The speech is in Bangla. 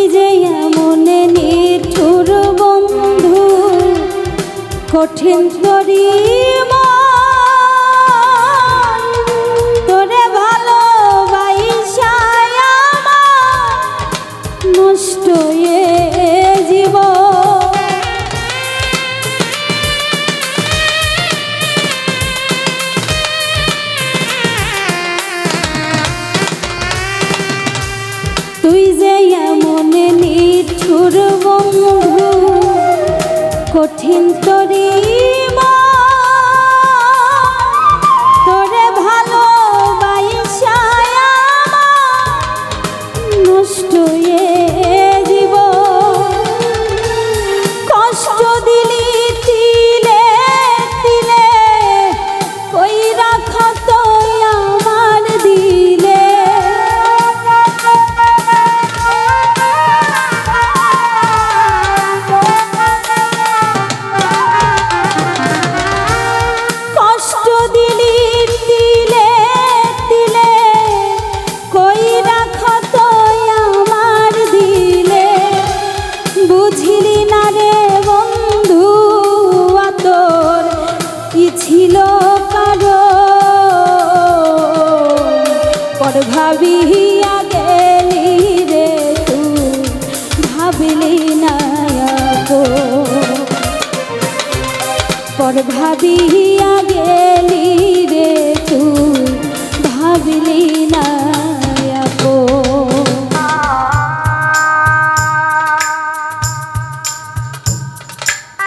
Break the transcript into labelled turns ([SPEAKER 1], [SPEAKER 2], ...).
[SPEAKER 1] যে এমন নিঠুর বন্ধু কঠিন তরি তোরে ভালোবাসা নষ্ট জীব তুই যে এমন নিঠুর বন্ধু কঠিন তরি তোরে ভালোবাসা নষ্ট জীব কষ্ট দিলি তিলে তিলে কই রাখ তুই আমার দিলে কষ্ট দিলি তিলে তিলে কই রাখ তুই আমার দিলে বুঝিলি না রে বন্ধু তোর কি ছিল কারো পর ভাবিয়া গেলি রে তুই ভাবলি না পর ভাবিয়া গেলি রে তুই ভাবলি না